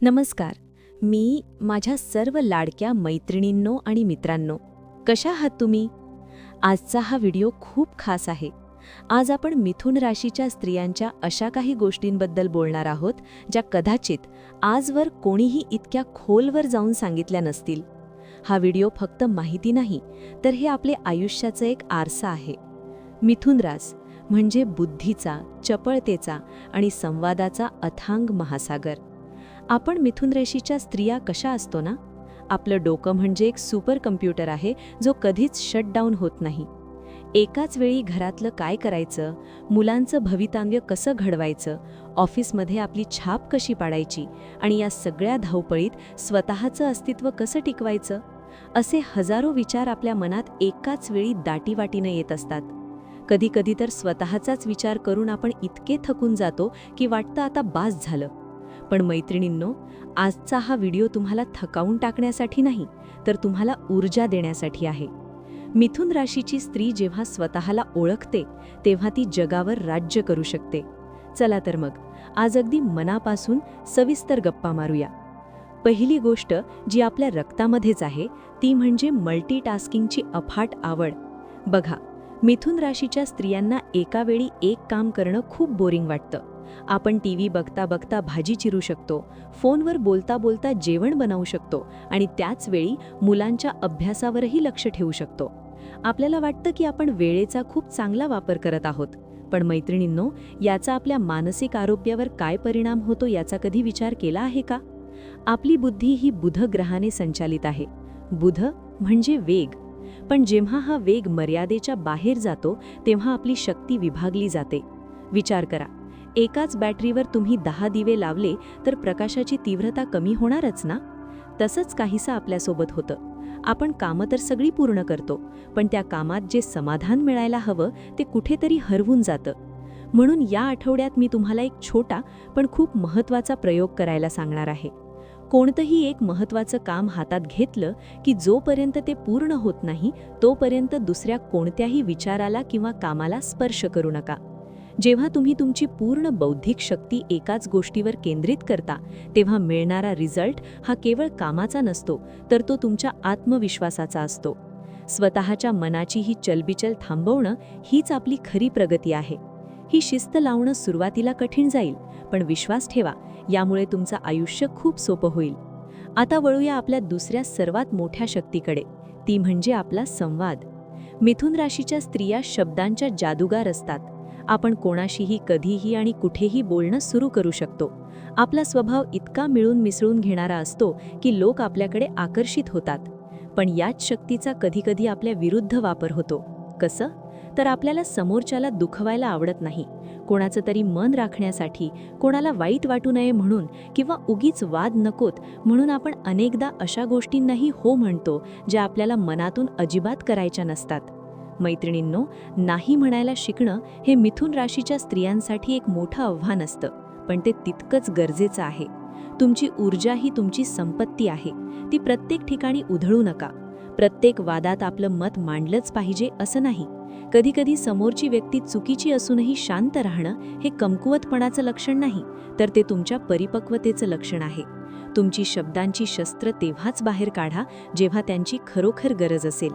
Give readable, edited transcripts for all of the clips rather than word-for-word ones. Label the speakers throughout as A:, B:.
A: नमस्कार. मी माझ्या सर्व लाडक्या मैत्रिणींनो आणि मित्रांनो, कशा आहात तुम्ही? आजचा हा व्हिडिओ खूप खास आहे. आज आपण मिथुन राशीच्या स्त्रियांच्या अशा काही गोष्टींबद्दल बोलणार आहोत ज्या कदाचित आजवर कोणीही इतक्या खोलवर जाऊन सांगितल्या नसतील. हा व्हिडिओ फक्त माहिती नाही, तर हे आपले आयुष्याचं एक आरसा आहे. मिथुन रास म्हणजे बुद्धीचा, चपळतेचा आणि संवादाचा अथांग महासागर. आपण मिथुन राशीच्या स्त्रिया कशा असतो ना? आपलं डोकं म्हणजे एक सुपर कम्प्युटर आहे जो कधीच शटडाऊन होत नाही. एकाच वेळी घरातलं काय करायचं, मुलांचं भवितव्य कसं घडवायचं, ऑफिसमध्ये आपली छाप कशी पाडायची आणि या सगळ्या धावपळीत स्वतःचं अस्तित्व कसं टिकवायचं, असे हजारो विचार आपल्या मनात एकाच वेळी दाटीवाटीनं येत असतात. कधीकधी तर स्वतःचाच विचार करून आपण इतके थकून जातो की वाटतं आता बास झालं. पण मैत्रिणींनो, आजचा हा व्हिडिओ तुम्हाला थकावून टाकण्यासाठी नाही, तर तुम्हाला ऊर्जा देण्यासाठी आहे. मिथुन राशीची स्त्री जेव्हा स्वतःला ओळखते तेव्हा ती जगावर राज्य करू शकते. चला तर मग आज अगदी मनापासून सविस्तर गप्पा मारूया. पहिली गोष्ट जी आपल्या रक्तामध्येच आहे ती म्हणजे मल्टीटास्किंगची अफाट आवड. बघा, मिथुन राशीच्या स्त्रियांना एका वेळी एक काम करणं खूप बोरिंग वाटतं. आपण टीव्ही बघता बघता भाजी चिरू शकतो, फोनवर बोलता बोलता जेवण बनवू शकतो आणि त्याच वेळी मुलांच्या अभ्यासावरही लक्ष ठेवू शकतो. आपल्याला वाटतं की आपण वेळेचा खूप चांगला वापर करत आहोत. पण मैत्रिणींनो, याचा आपल्या मानसिक आरोग्यावर काय परिणाम होतो याचा कधी विचार केला आहे का? आपली बुद्धी ही बुध ग्रहाने संचालित आहे. बुध म्हणजे वेग. पण जेव्हा हा वेग मर्यादेच्या बाहेर जातो तेव्हा आपली शक्ती विभागली जाते. विचार करा, एकाच बॅटरीवर तुम्ही 10 दिवे लावले तर प्रकाशाची तीव्रता कमी होणारच ना? तसंच काहीसं आपल्यासोबत होतं. आपण कामं तर सगळी पूर्ण करतो, पण त्या कामात जे समाधान मिळायला हवं ते कुठेतरी हरवून जातं. म्हणून या आठवड्यात मी तुम्हाला एक छोटा पण खूप महत्त्वाचा प्रयोग करायला सांगणार आहे. कोणतंही एक महत्त्वाचं काम हातात घेतलं की जोपर्यंत ते पूर्ण होत नाही तोपर्यंत दुसऱ्या कोणत्याही विचाराला किंवा कामाला स्पर्श करू नका. जेव्हा तुम्ही तुमची पूर्ण बौद्धिक शक्ती एकाच गोष्टीवर केंद्रित करता तेव्हा मिळणारा रिझल्ट हा केवळ कामाचा नसतो, तर तो तुमच्या आत्मविश्वासाचा असतो. स्वतःच्या मनाची ही चलबिचल थांबवणं हीच आपली खरी प्रगती आहे. ही शिस्त लावणं सुरुवातीला कठीण जाईल, पण विश्वास ठेवा, यामुळे तुमचं आयुष्य खूप सोपं होईल. आता वळूया आपल्या दुसऱ्या सर्वात मोठ्या शक्तीकडे, ती म्हणजे आपला संवाद. मिथुन राशीच्या स्त्रिया शब्दांच्या जादूगार असतात. आपण कोणाशीही कधीही आणि कुठेही बोलणं सुरू करू शकतो. आपला स्वभाव इतका मिळून मिसळून घेणारा असतो की लोक आपल्याकडे आकर्षित होतात. पण याच शक्तीचा कधीकधी आपल्या विरुद्ध वापर होतो. कसं? तर आपल्याला समोरच्याला दुखवायला आवडत नाही, कोणाचं तरी मन राखण्यासाठी, कोणाला वाईट वाटू नये म्हणून किंवा उगीच वाद नकोत म्हणून आपण अनेकदा अशा गोष्टींनाही हो म्हणतो ज्या आपल्याला मनातून अजिबात करायच्या नसतात. मैत्रिणींनो, नाही म्हणायला शिकणं हे मिथुन राशीच्या स्त्रियांसाठी एक मोठं आव्हान असतं, पण ते तितकंच गरजेचं आहे. तुमची ऊर्जा ही तुमची संपत्ती आहे. ती प्रत्येक ठिकाणी उधळू नका. प्रत्येक वादात आपलं मत मांडलंच पाहिजे असं नाही. कधीकधी समोरची व्यक्ती चुकीची असूनही शांत राहणं हे कमकुवतपणाचं लक्षण नाही, तर ते तुमच्या परिपक्वतेचं लक्षण आहे. तुमची शब्दांची शस्त्र तेव्हाच बाहेर काढा जेव्हा त्यांची खरोखर गरज असेल.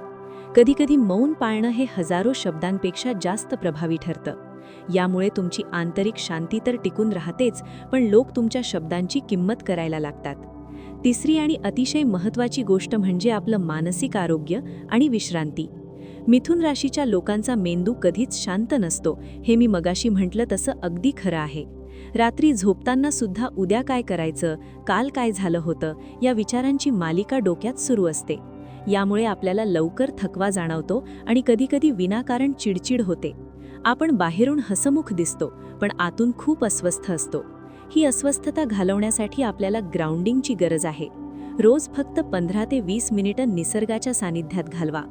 A: कधीकधी मौन पाळणं हे हजारो शब्दांपेक्षा जास्त प्रभावी ठरतं. यामुळे तुमची आंतरिक शांती तर टिकून राहतेच, पण लोक तुमच्या शब्दांची किंमत करायला लागतात. तिसरी आणि अतिशय महत्त्वाची गोष्ट म्हणजे आपलं मानसिक आरोग्य आणि विश्रांती. मिथुन राशीच्या लोकांचा मेंदू कधीच शांत नसतो, हे मी मगाशी म्हटलं तसं अगदी खरं आहे. रात्री झोपताना सुद्धा उद्या काय करायचं, काल काय झालं होतं, या विचारांची मालिका डोक्यात सुरू असते. यामुळे आपल्याला लवकर थकवा जाणवतो आणि कधीकधी विनाकारण चिडचिड होते. आपण बाहेरून हसमुख दिसतो, पण आतून खूप अस्वस्थ असतो. ही अस्वस्थता घालवण्यासाठी आपल्याला ग्राउंडिंगची गरज आहे. रोज फक्त 15 ते 20 मिनिटं निसर्गाच्या सानिध्यात घालवा.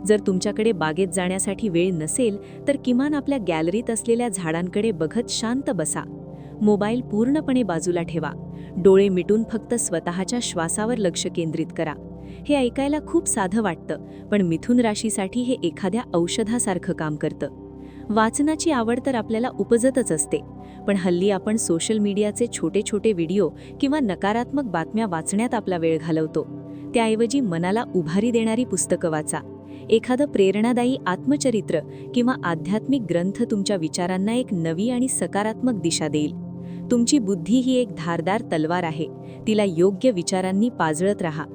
A: जर तुमच्याकडे बागेत जाण्यासाठी वेळ नसेल तर किमान आपल्या गॅलरीत असलेल्या झाडांकडे बघत शांत बसा. मोबाईल पूर्णपणे बाजूला ठेवा. डोळे मिटून फक्त स्वतःच्या श्वासावर लक्ष केंद्रित करा. हे ऐकायला खूप साधं वाटतं, पण मिथुन राशीसाठी हे एखाद्या औषधासारखं काम करतं. वाचनाची आवड तर आपल्याला उपजतच असते, पण हल्ली आपण सोशल मीडियाचे छोटे छोटे व्हिडिओ किंवा नकारात्मक बातम्या वाचण्यात आपला वेळ घालवतो. त्याऐवजी मनाला उभारी देणारी पुस्तकं वाचा. एखादं प्रेरणादायी आत्मचरित्र किंवा आध्यात्मिक ग्रंथ तुमच्या विचारांना एक नवी आणि सकारात्मक दिशा देईल. तुमची बुद्धी ही एक धारदार तलवार आहे, तिला योग्य विचारांनी पाजळत राहा.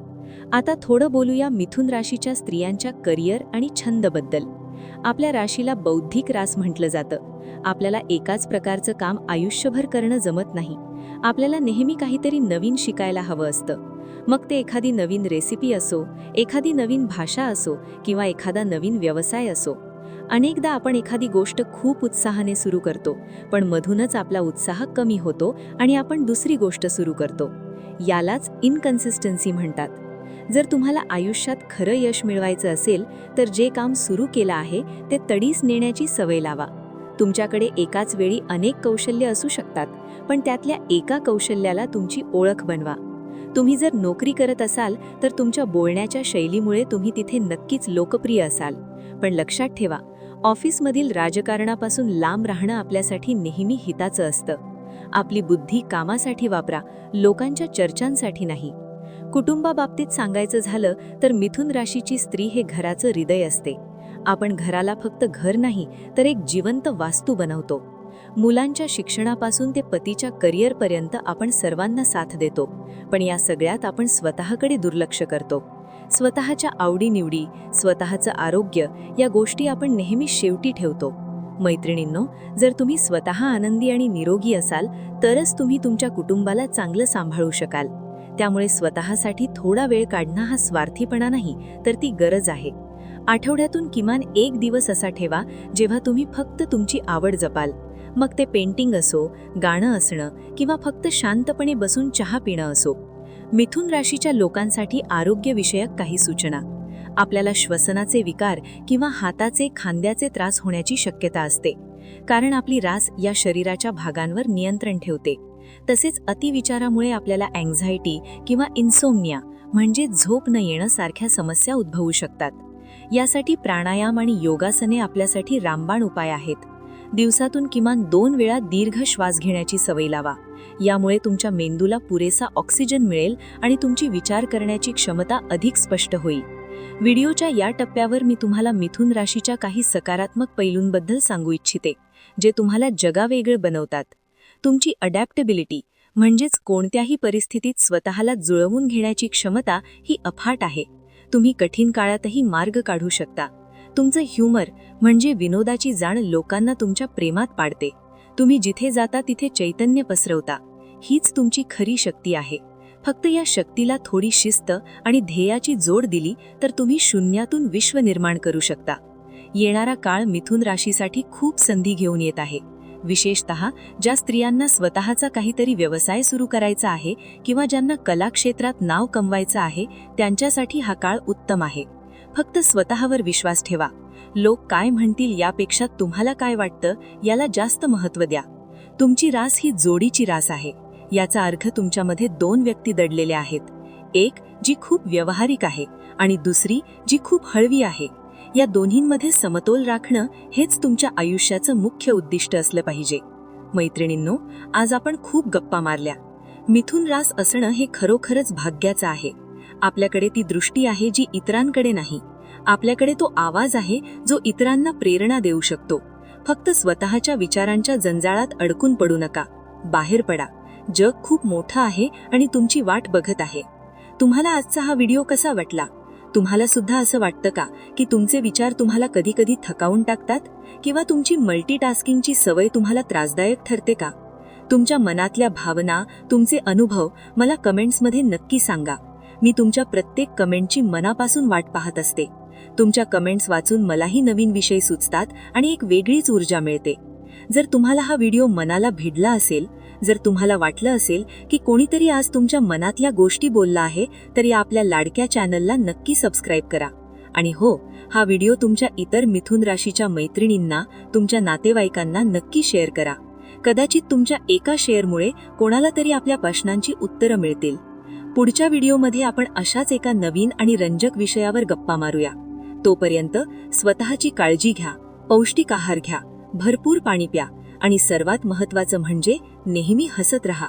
A: आता थोडं बोलूया मिथुन राशीच्या स्त्रियांच्या करिअर आणि छंदबद्दल. आपल्या राशीला बौद्धिक रास म्हटलं जातं. आपल्याला एकाच प्रकारचं काम आयुष्यभर करणं जमत नाही. आपल्याला नेहमी काहीतरी नवीन शिकायला हवं असतं. मग ते एखादी नवीन रेसिपी असो, एखादी नवीन भाषा असो किंवा एखादा नवीन व्यवसाय असो. अनेकदा आपण एखादी गोष्ट खूप उत्साहाने सुरू करतो, पण मधूनच आपला उत्साह कमी होतो आणि आपण दुसरी गोष्ट सुरू करतो. यालाच इनकन्सिस्टन्सी म्हणतात. जर तुम्हाला आयुष्यात खरं यश मिळवायचं असेल तर जे काम सुरू केलं आहे ते तडीस नेण्याची सवय लावा. तुमच्याकडे एकाच वेळी अनेक कौशल्य असू शकतात, पण त्यातल्या एका कौशल्याला तुमची ओळख बनवा. तुम्ही जर नोकरी करत असाल तर तुमच्या बोलण्याच्या शैलीमुळे तुम्ही तिथे नक्कीच लोकप्रिय असाल. पण लक्षात ठेवा, ऑफिसमधील राजकारणापासून लांब राहणं आपल्यासाठी नेहमी हिताचं असतं. आपली बुद्धी कामासाठी वापरा, लोकांच्या चर्चांसाठी नाही. कुटुंबाबाबतीत सांगायचं झालं तर मिथुन राशीची स्त्री हे घराचं हृदय असते. आपण घराला फक्त घर नाही तर एक जिवंत वास्तू बनवतो. मुलांच्या शिक्षणापासून ते पतीच्या करिअरपर्यंत आपण सर्वांना साथ देतो, पण या सगळ्यात आपण स्वतःकडे दुर्लक्ष करतो. स्वतःच्या आवडीनिवडी, स्वतःचं आरोग्य या गोष्टी आपण नेहमी शेवटी ठेवतो. मैत्रिणींनो, जर तुम्ही स्वतः आनंदी आणि निरोगी असाल तरच तुम्ही तुमच्या कुटुंबाला चांगलं सांभाळू शकाल. त्यामुळे स्वतःसाठी थोडा वेळ काढणं हा स्वार्थीपणा नाही, तर ती गरज आहे. आठवड्यातून किमान एक दिवस असा ठेवा जेव्हा तुम्ही फक्त तुमची आवड जपाल. मग ते पेंटिंग असो, गाणं असणं किंवा फक्त शांतपणे बसून चहा पिणं असो. मिथुन राशीच्या लोकांसाठी आरोग्यविषयक काही सूचना. आपल्याला श्वसनाचे विकार किंवा हाताचे खांद्याचे त्रास होण्याची शक्यता असते, कारण आपली रास या शरीराच्या भागांवर नियंत्रण ठेवते. तसेच अतिविचारामुळे आपल्याला अँक्झायटी किंवा इन्सोम्निया म्हणजे झोप न येणं सारख्या समस्या उद्भवू शकतात. यासाठी प्राणायाम आणि योगासने आपल्यासाठी रामबाण उपाय आहेत. दिवसातून किमान 2 वेळा दीर्घ श्वास घेण्याची सवय लावा. यामुळे तुमच्या मेंदूला पुरेसा ऑक्सिजन मिळेल आणि तुमची विचार करण्याची क्षमता अधिक स्पष्ट होईल. व्हिडिओच्या या टप्प्यावर मी तुम्हाला मिथुन राशीच्या काही सकारात्मक पैलूंबद्दल सांगू इच्छिते, जे तुम्हाला जगावेगळं बनवतात. तुमची अडॅप्टेबिलिटी म्हणजेच कोणत्याही परिस्थितीत स्वतःला जुळवून घेण्याची क्षमता ही अफाट आहे. तुम्ही कठीण काळातही मार्ग काढू शकता. तुमचं ह्युमर म्हणजे विनोदाची जाण लोकांना तुमच्या प्रेमात पाडते. तुम्ही जिथे जाता तिथे चैतन्य पसरवता. हीच तुमची खरी शक्ती आहे. फक्त या शक्तीला थोडी शिस्त आणि ध्येयाची जोड दिली तर तुम्ही शून्यातून विश्व निर्माण करू शकता. येणारा काळ मिथुन राशीसाठी खूप संधी घेऊन येत आहे. विशेषतः ज्या स्त्रियांना स्वतःचा काहीतरी व्यवसाय सुरू करायचा आहे किंवा ज्यांना कला क्षेत्रात नाव कमवायचं आहे, त्यांच्यासाठी हा काळ उत्तम आहे. फक्त स्वतःवर विश्वास ठेवा. लोक काय म्हणतील यापेक्षा तुम्हाला काय वाटतं याला जास्त महत्त्व द्या. तुमची रास ही जोडीची रास आहे. याचा अर्थ तुमच्यामध्ये 2 व्यक्ती दडलेल्या आहेत. एक जी खूप व्यावहारिक आहे आणि दुसरी जी खूप हळवी आहे. या दोन्हींमध्ये समतोल राखणं हेच तुमच्या आयुष्याचं मुख्य उद्दिष्ट असलं पाहिजे. मैत्रिणींनो, आज आपण खूप गप्पा मारल्या. मिथुन रास असणं हे खरोखरच भाग्याचं आहे. आपल्याकडे ती दृष्टी आहे जी इतरांकडे नाही. आपल्याकडे तो आवाज आहे जो इतरांना प्रेरणा देऊ शकतो. फक्त स्वतःच्या विचारांच्या जंजाळात अडकून पडू नका. बाहेर पडा. जग खूप मोठं आहे आणि तुमची वाट बघत आहे. तुम्हाला आजचा हा व्हिडिओ कसा वाटला? तुम्हाला सुद्धा असं वाटतं का की तुमचे विचार तुम्हाला कधी कधी थकावून टाकतात किंवा तुमची मल्टीटास्किंगची सवय तुम्हाला त्रासदायक ठरते का? तुमच्या मनातल्या भावना, तुमचे अनुभव मला कमेंट्समध्ये नक्की सांगा. मी तुमच्या प्रत्येक कमेंटची मनापासून वाट पाहत असते. तुमच्या कमेंट्स वाचून मलाही नवीन विषय सुचतात आणि एक वेगळीच ऊर्जा मिळते. जर तुम्हाला हा व्हिडिओ मनाला भिडला असेल, जर तुम्हाला वाटलं असेल की कोणीतरी आज तुमच्या मनातल्या गोष्टी बोलला आहे, तर या आपल्या लाडक्या चॅनलला नक्की सबस्क्राईब करा. आणि हो, हा व्हिडिओ तुमच्या इतर मिथुन राशीच्या मैत्रिणींना, तुमच्या नातेवाईकांना नक्की शेअर करा. कदाचित तुमच्या एका शेअरमुळे कोणाला तरी आपल्या प्रश्नांची उत्तरं मिळतील. पुढच्या व्हिडिओमध्ये आपण अशाच एका नवीन आणि रंजक विषयावर गप्पा मारूया. तोपर्यंत स्वतःची काळजी घ्या, पौष्टिक आहार घ्या,
B: भरपूर पाणी प्या आणि सर्वात महत्त्वाचं म्हणजे नेहमी हसत रहा.